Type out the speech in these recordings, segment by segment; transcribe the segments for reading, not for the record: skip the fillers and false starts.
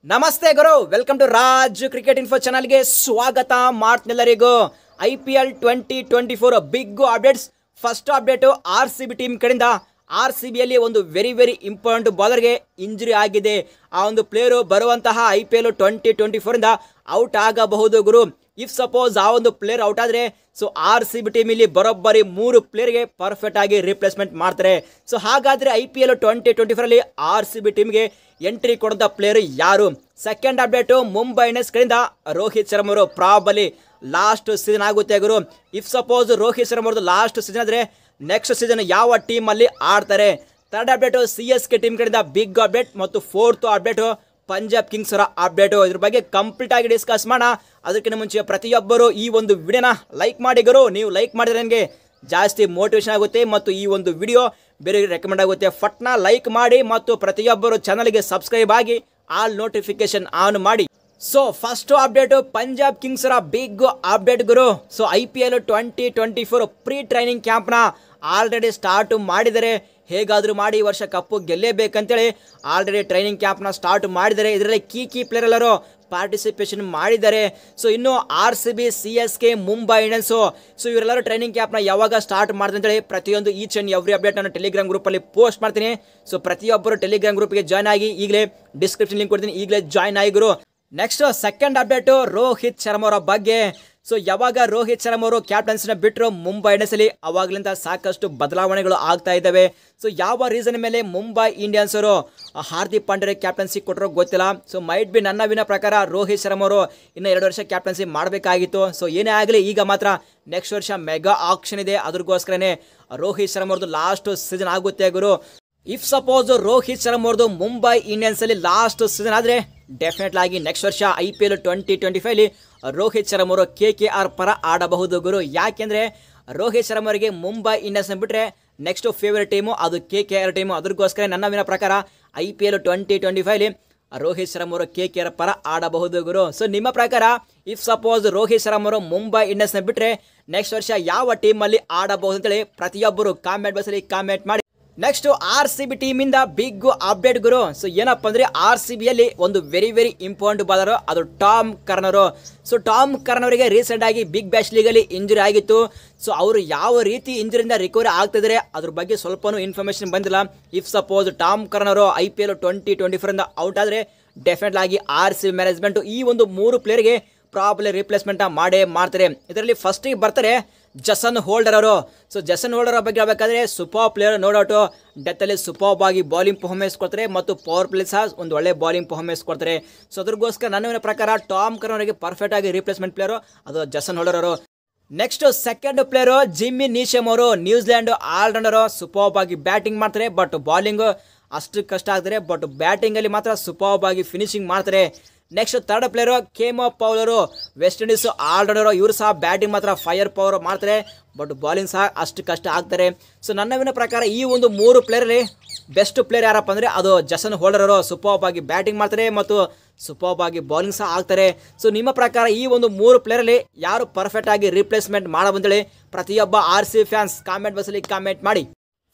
ನಮಸ್ತೆ ಗುರು, welcome to Raj cricket info ಚಾನಲ್ಗೆ ಸ್ವಾಗತ ಮಾಡ್ತಿನೆಲ್ಲರಿಗೂ. IPL 2024 big updates. First update RCB team ಕಡೆಯಿಂದ. RCBಯಲ್ಲಿ ಒಂದು ವೆರಿ ಇಂಪಾರ್ಟೆಂಟ್ ಬಾಲರ್ಗೆ ಇಂಜುರಿ ಆಗಿದೆ. ಆ ಒಂದು ಪ್ಲೇಯರು ಬರುವಂತಹ IPL 2024 ಇಂದ ಔಟ್ ಆಗಬಹುದು ಗುರು. ಇಫ್ ಸಪೋಸ್ ಆ ಒಂದು ಪ್ಲೇಯರ್ ಔಟ್ ಆದರೆ RCB ಟೀಮ್ ಇಲ್ಲಿ ಬರೋಬ್ಬರಿ 3 ಪ್ಲೇಯರ್ಗೆ ಪರ್ಫೆಕ್ಟ್ ಆಗಿ ರಿಪ್ಲೇಸ್ಮೆಂಟ್ ಮಾಡ್ತಾರೆ. ಹಾಗಾದ್ರೆ IPL 2024 ಅಲ್ಲಿ RCB ಟೀಮ್ಗೆ ಎಂಟ್ರಿ ಕೊಡದ ಪ್ಲೇಯರ್ ಯಾರು? ಸೆಕೆಂಡ್ ಅಪ್ಡೇಟು ಮುಂಬೈ ಇಂಡಿಯನ್ಸ್ ಕಡೆಯಿಂದ ರೋಹಿತ್ ಶರ್ಮಾ ಅವರು ಪ್ರಾಬಲಿ ಲಾಸ್ಟ್ ಸೀಸನ್ ಆಗುತ್ತೆ ಗುರು. ಇಫ್ ಸಪೋಸ್ ರೋಹಿತ್ ಶರ್ಮಾ ಅವ್ರದ್ದು ಲಾಸ್ಟ್ ಸೀಸನ್ ಆದರೆ ನೆಕ್ಸ್ಟ್ ಸೀಸನ್ ಯಾವ ಟೀಮಲ್ಲಿ ಆಡ್ತಾರೆ? ಥರ್ಡ್ ಅಪ್ಡೇಟು CSK ಟೀಮ್ ಕಡೆಯಿಂದ ಬಿಗ್ ಅಪ್ಡೇಟ್. ಮತ್ತು ಫೋರ್ತ್ ಅಪ್ಡೇಟು ಪಂಜಾಬ್ ಕಿಂಗ್ಸ್ ಅವರ ಅಪ್ಡೇಟು. ಇದ್ರ ಬಗ್ಗೆ ಕಂಪ್ಲೀಟ್ ಆಗಿ ಡಿಸ್ಕಸ್ ಮಾಡೋಣ. ಅದಕ್ಕಿಂತ ಮುಂಚೆ ಪ್ರತಿಯೊಬ್ಬರು ಈ ಒಂದು ವಿಡಿಯೋನ ಲೈಕ್ ಮಾಡಿ ಗುರು. ನೀವು ಲೈಕ್ ಮಾಡಿದ್ರೆ ನನಗೆ ಜಾಸ್ತಿ ಮೋಟಿವೇಶನ್ ಆಗುತ್ತೆ ಮತ್ತು ಈ ಒಂದು ವಿಡಿಯೋ ಬೇರೆ ರೆಕಮೆಂಡ್ ಆಗುತ್ತೆ. ಫಟ್ನ ಲೈಕ್ ಮಾಡಿ ಮತ್ತು ಪ್ರತಿಯೊಬ್ಬರು ಚಾನಲ್ಗೆ ಸಬ್ಸ್ಕ್ರೈಬ್ ಆಗಿ ಆಲ್ ನೋಟಿಫಿಕೇಶನ್ ಆನ್ ಮಾಡಿ. First update Punjab kings big update ಗುರು. IPL 2024 ಪ್ರೀ ಟ್ರೈನಿಂಗ್ ಕ್ಯಾಂಪ್ನ ಆಲ್ರೆಡಿ ಸ್ಟಾರ್ಟ್ ಮಾಡಿದರೆ. ಹೇಗಾದರೂ ಮಾಡಿ ಈ ವರ್ಷ ಕಪ್ಪು ಗೆಲ್ಲೇಬೇಕಂತೇಳಿ ಆಲ್ರೆಡಿ ಟ್ರೈನಿಂಗ್ ಕ್ಯಾಂಪ್ನ ಸ್ಟಾರ್ಟ್ ಮಾಡಿದ್ದಾರೆ. ಇದರಲ್ಲಿ ಕೀ ಪ್ಲೇಯರ್ ಎಲ್ಲರೂ ಪಾರ್ಟಿಸಿಪೇಷನ್ ಮಾಡಿದ್ದಾರೆ. ಇನ್ನು RCB, CSK, ಮುಂಬೈ ಇಂಡಿಯನ್ಸು ಇವರೆಲ್ಲರೂ ಟ್ರೈನಿಂಗ್ ಕ್ಯಾಂಪ್ನ ಯಾವಾಗ ಸ್ಟಾರ್ಟ್ ಮಾಡ್ತಾರೆ ಅಂತೇಳಿ ಪ್ರತಿಯೊಂದು ಈಚ್ ಆ್ಯಂಡ್ ಎವ್ರಿ ಅಪ್ಡೇಟ್ ನಾನು ಟೆಲಿಗ್ರಾಮ್ ಗ್ರೂಪಲ್ಲಿ ಪೋಸ್ಟ್ ಮಾಡ್ತೀನಿ. ಪ್ರತಿಯೊಬ್ಬರು ಟೆಲಿಗ್ರಾಮ್ ಗ್ರೂಪ್ಗೆ ಜಾಯ್ನ್ ಆಗಿ ಈಗಲೇ ಡಿಸ್ಕ್ರಿಪ್ಷನ್ ಲಿಂಕ್ ಕೊಡ್ತೀನಿ, ಈಗಲೇ ಜಾಯ್ನ್ ಆಗಿರು. Next second update Rohit Sharma ಅವರ ಬಗ್ಗೆ. ಯಾವಾಗ ರೋಹಿತ್ ಶರ್ಮಾ ಅವರು ಕ್ಯಾಪ್ಟನ್ಸಿನ ಬಿಟ್ಟರು ಮುಂಬೈ ಇಂಡಿಯನ್ಸ್ ಅಲ್ಲಿ, ಅವಾಗಲಿಂದ ಸಾಕಷ್ಟು ಬದಲಾವಣೆಗಳು ಆಗ್ತಾ ಇದ್ದಾವೆ. ಯಾವ ರೀಸನ್ ಮೇಲೆ ಮುಂಬೈ ಇಂಡಿಯನ್ಸ್ ಅವರು ಹಾರ್ದಿಕ್ ಪಾಂಡ್ಯ ಕ್ಯಾಪ್ಟನ್ಸಿ ಕೊಟ್ಟರೋ ಗೊತ್ತಿಲ್ಲ. ಮೈಟ್ ಬಿ ನನ್ನ ಪ್ರಕಾರ ರೋಹಿತ್ ಶರ್ಮಾ ಅವರು ಇನ್ನು 2 ವರ್ಷ ಕ್ಯಾಪ್ಟನ್ಸಿ ಮಾಡಬೇಕಾಗಿತ್ತು. ಏನೇ ಆಗಲಿ ಈಗ ಮಾತ್ರ ನೆಕ್ಸ್ಟ್ ವರ್ಷ ಮೆಗಾ ಆಕ್ಷನ್ ಇದೆ. ಅದ್ರಗೋಸ್ಕರನೇ ರೋಹಿತ್ ಶರ್ಮಾ ಅವ್ರದ್ದು ಲಾಸ್ಟ್ ಸೀಸನ್ ಆಗುತ್ತೆ ಗುರು. ಇಫ್ ಸಪೋಸ್ ರೋಹಿತ್ ಶರ್ಮಾ ಅವ್ರದ್ದು ಮುಂಬೈ ಇಂಡಿಯನ್ಸ್ ಅಲ್ಲಿ ಲಾಸ್ಟ್ ಸೀಸನ್ ಆದರೆ ಡೆಫಿನೆಟ್ಲಿ ಆಗಿ ನೆಕ್ಸ್ಟ್ ವರ್ಷ IPL 2025 ಅಲ್ಲಿ ರೋಹಿತ್ ಶರ್ಮಾ ಅವರು KKR ಪರ ಆಡಬಹುದು ಗುರು. ಯಾಕೆಂದ್ರೆ ರೋಹಿತ್ ಶರ್ಮಾ ಅವರಿಗೆ ಮುಂಬೈ ಇಂಡಿಯನ್ಸ್ ಬಿಟ್ಟರೆ ನೆಕ್ಸ್ಟ್ ಫೇವರೇಟ್ ಟೀಮು ಅದು KKR ಟೀಮು. ಅದ್ರಗೋಸ್ಕರ ನನ್ನ ಪ್ರಕಾರ IPL 2025 ಅಲ್ಲಿ ರೋಹಿತ್ ಶರ್ಮಾ ಅವರು KKR ಪರ ಆಡಬಹುದು ಗುರು. ನಿಮ್ಮ ಪ್ರಕಾರ ಇಫ್ ಸಪೋಸ್ ರೋಹಿತ್ ಶರ್ಮಾ ಅವರು ಮುಂಬೈ ಇಂಡಿಯನ್ಸ್ನ ಬಿಟ್ಟರೆ ನೆಕ್ಸ್ಟ್ ವರ್ಷ ಯಾವ ಟೀಮಲ್ಲಿ ಆಡಬಹುದು ಅಂತೇಳಿ ಪ್ರತಿಯೊಬ್ಬರು ಕಾಮೆಂಟ್ ಬಾಕ್ಸಲ್ಲಿ ಕಾಮೆಂಟ್ ಮಾಡಿ. ನೆಕ್ಸ್ಟ್ RCB ಟೀಮಿಂದ ಬಿಗ್ ಅಪ್ಡೇಟ್ ಗುರು. ಏನಪ್ಪ ಅಂದರೆ RCBಯಲ್ಲಿ ಒಂದು ವೆರಿ ಇಂಪಾರ್ಟೆಂಟ್ ಬಾಲರು ಅದು ಟಾಮ್ ಕರ್ನರು. ಟಾಮ್ ಕರ್ನವರಿಗೆ ರೀಸೆಂಟ್ ಆಗಿ ಬಿಗ್ ಬ್ಯಾಶ್ ಲೀಗಲ್ಲಿ ಇಂಜುರಿ ಆಗಿತ್ತು. ಅವರು ಯಾವ ರೀತಿ ಇಂಜುರಿಯಿಂದ ರಿಕವರಿ ಆಗ್ತಿದ್ದಾರೆ ಅದ್ರ ಬಗ್ಗೆ ಸ್ವಲ್ಪನೂ ಇನ್ಫಾರ್ಮೇಷನ್ ಬಂದಿಲ್ಲ. ಇಫ್ ಸಪೋಸ್ ಟಾಮ್ ಕರ್ನರು IPL 2024 ಇಂದ ಔಟ್ ಆದರೆ ಡೆಫಿನೆಟ್ಲಿ ಆಗಿ RCB ಮ್ಯಾನೇಜ್ಮೆಂಟ್ ಈ ಒಂದು 3 ಪ್ಲೇಯರ್ಗೆ ಪ್ರಾಬ್ಲಿ ರಿಪ್ಲೇಸ್ಮೆಂಟ್ ಮಾಡೇ ಮಾಡ್ತಾರೆ. ಇದರಲ್ಲಿ ಫಸ್ಟಿಗೆ ಬರ್ತಾರೆ ಜಸನ್ ಹೋಲ್ಡರ್ ಅವರು. ಜಸನ್ ಹೋಲ್ಡರ್ ಬಗ್ಗೆ ಹೇಳ್ಬೇಕಾದ್ರೆ super player, no doubt. Death ಅಲ್ಲಿ ಸೂಪರ್ ಆಗಿ ಬೌಲಿಂಗ್ ಪರ್ಫಾರ್ಮೆನ್ಸ್ ಕೊಡ್ತಾರೆ ಮತ್ತು ಪವರ್ ಪ್ಲೇ ಸಹ ಒಂದು ಒಳ್ಳೆ ಬೌಲಿಂಗ್ ಪರ್ಫಾರ್ಮೆನ್ಸ್ ಕೊಡ್ತಾರೆ. ಅದ್ರಗೋಸ್ಕರ ನನ್ನ ಪ್ರಕಾರ ಟಾಮ್ ಕರ್ನರ್ಗೆ ಪರ್ಫೆಕ್ಟ್ ಆಗಿ ರಿಪ್ಲೇಸ್ಮೆಂಟ್ ಪ್ಲೇಯರು ಅದು ಜಸನ್ ಹೋಲ್ಡರ್ ಅವರು. Next second player Jimmy Neesham ಅವರು, ನ್ಯೂಜಿಲೆಂಡ್ ಆಲ್ರೌಂಡರು. ಸೂಪರ್ ಆಗಿ ಬ್ಯಾಟಿಂಗ್ ಮಾಡ್ತಾರೆ ಬಟ್ ಬೌಲಿಂಗ್ ಅಷ್ಟು ಕಷ್ಟ ಆಗ್ತಾರೆ. ಬಟ್ ಬ್ಯಾಟಿಂಗ್ ಅಲ್ಲಿ ಮಾತ್ರ ಸೂಪರ್ ಆಗಿ ಫಿನಿಶಿಂಗ್ ಮಾಡ್ತಾರೆ. Next third player Keemo Paul, West Indies all-rounder. ಇವರು ಸಹ ಬ್ಯಾಟಿಂಗ್ ಮಾತ್ರ ಫೈರ್ ಪವರ್ ಮಾಡ್ತಾರೆ ಬಟ್ ಬೌಲಿಂಗ್ ಸಹ ಅಷ್ಟು ಕಷ್ಟ ಆಗ್ತಾರೆ. ನನ್ನ ಪ್ರಕಾರ ಈ ಒಂದು 3 ಪ್ಲೇಯರಲ್ಲಿ ಬೆಸ್ಟ್ ಪ್ಲೇಯರ್ ಯಾರಪ್ಪ ಅಂದರೆ ಅದು ಜಸನ್ ಹೋಲ್ಡರ್ ಅವರು. ಸೂಪರ್ ಆಗಿ ಬ್ಯಾಟಿಂಗ್ ಮಾಡ್ತಾರೆ ಮತ್ತು ಸೂಪರ್ ಆಗಿ ಬೌಲಿಂಗ್ ಸಹ ಆಗ್ತಾರೆ. ನಿಮ್ಮ ಪ್ರಕಾರ ಈ ಒಂದು 3 ಪ್ಲೇಯರಲ್ಲಿ ಯಾರು ಪರ್ಫೆಕ್ಟ್ ಆಗಿ ರಿಪ್ಲೇಸ್ಮೆಂಟ್ ಮಾಡಬಂದೇಳಿ ಪ್ರತಿಯೊಬ್ಬ RCB ಫ್ಯಾನ್ಸ್ ಕಾಮೆಂಟ್ ಬಾಕ್ಸಲ್ಲಿ ಕಾಮೆಂಟ್ ಮಾಡಿ.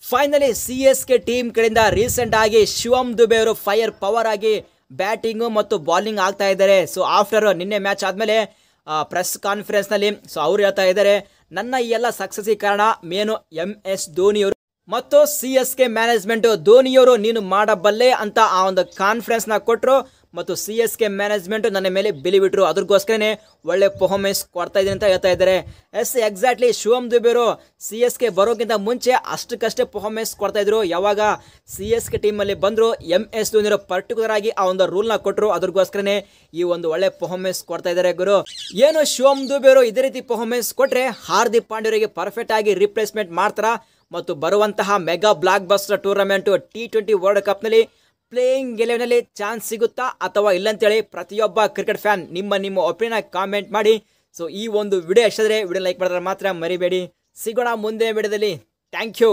ಫೈನಲಿ CSK ಟೀಮ್ ಕಡೆಯಿಂದ ರೀಸೆಂಟ್ ಆಗಿ ಶಿವಮ್ ದುಬೆ ಅವರು ಫೈರ್ ಪವರ್ ಆಗಿ ಬ್ಯಾಟಿಂಗು ಮತ್ತು ಬೌಲಿಂಗ್ ಆಗ್ತಾ ಇದ್ದಾರೆ. ಆಫ್ಟರ್ ನಿನ್ನೆ ಮ್ಯಾಚ್ ಆದಮೇಲೆ ಪ್ರೆಸ್ ಕಾನ್ಫರೆನ್ಸ್ನಲ್ಲಿ ಅವ್ರು ಹೇಳ್ತಾ ಇದ್ದಾರೆ, ನನ್ನ ಈ ಎಲ್ಲ ಸಕ್ಸಸ್ಸಿಗೆ ಕಾರಣ ಮೇನು MS ಧೋನಿಯವರು ಮತ್ತು CSK ಮ್ಯಾನೇಜ್ಮೆಂಟು. ಧೋನಿಯವರು ನೀನು ಮಾಡಬಲ್ಲೆ ಅಂತ ಆ ಒಂದು ಕಾನ್ಫರೆನ್ಸ್ನ ಕೊಟ್ಟರು ಮತ್ತು CSK ಮ್ಯಾನೇಜ್ಮೆಂಟು ನನ್ನ ಮೇಲೆ ಬಿಲಿಬಿಟ್ರು. ಅದ್ರಗೋಸ್ಕರನೇ ಒಳ್ಳೆ ಪರ್ಫಾರ್ಮೆನ್ಸ್ ಕೊಡ್ತಾ ಇದ್ದೀನಿ ಅಂತ ಹೇಳ್ತಾ ಇದ್ದಾರೆ. ಎಕ್ಸಾಕ್ಟ್ಲಿ ಶಿವಮ್ ದುಬೆ ಅವರು CSK ಬರೋಕ್ಕಿಂತ ಮುಂಚೆ ಅಷ್ಟಕ್ಕಷ್ಟೇ ಪರ್ಫಾರ್ಮೆನ್ಸ್ ಕೊಡ್ತಾ ಇದ್ರು. ಯಾವಾಗ CSK ಟೀಮಲ್ಲಿ ಬಂದರು MS ಧೋನಿಯವರು ಪರ್ಟಿಕ್ಯುಲರ್ ಆಗಿ ಆ ಒಂದು ರೂಲ್ನ ಕೊಟ್ಟರು. ಅದ್ರಗೋಸ್ಕರನೇ ಈ ಒಂದು ಒಳ್ಳೆ ಪರ್ಫಾರ್ಮೆನ್ಸ್ ಕೊಡ್ತಾ ಇದ್ದಾರೆ ಗುರು. ಏನು ಶಿವಮ್ ದುಬೆ ಅವರು ಇದೇ ರೀತಿ ಪರ್ಫಾರ್ಮೆನ್ಸ್ ಕೊಟ್ಟರೆ ಹಾರ್ದಿಕ್ ಪಾಂಡ್ಯವರಿಗೆ ಪರ್ಫೆಕ್ಟ್ ಆಗಿ ರಿಪ್ಲೇಸ್ಮೆಂಟ್ ಮಾಡ್ತಾರ ಮತ್ತು ಬರುವಂತಹ mega blockbuster tournament T20 world ಕಪ್ನಲ್ಲಿ ಪ್ಲೇಯಿಂಗ್ 11ನಲ್ಲಿ ಚಾನ್ಸ್ ಸಿಗುತ್ತಾ ಅಥವಾ ಇಲ್ಲಂತೇಳಿ ಪ್ರತಿಯೊಬ್ಬ ಕ್ರಿಕೆಟ್ ಫ್ಯಾನ್ ನಿಮ್ಮ ಒಪಿನಿಯನ್ ಕಾಮೆಂಟ್ ಮಾಡಿ. ಈ ಒಂದು ವಿಡಿಯೋ ಇಷ್ಟಾದರೆ ವಿಡಿಯೋ ಲೈಕ್ ಮಾಡಿದ್ರೆ ಮಾತ್ರ ಮರಿಬೇಡಿ. ಸಿಗೋಣ ಮುಂದೆ ವಿಡಿಯೋದಲ್ಲಿ. Thank you.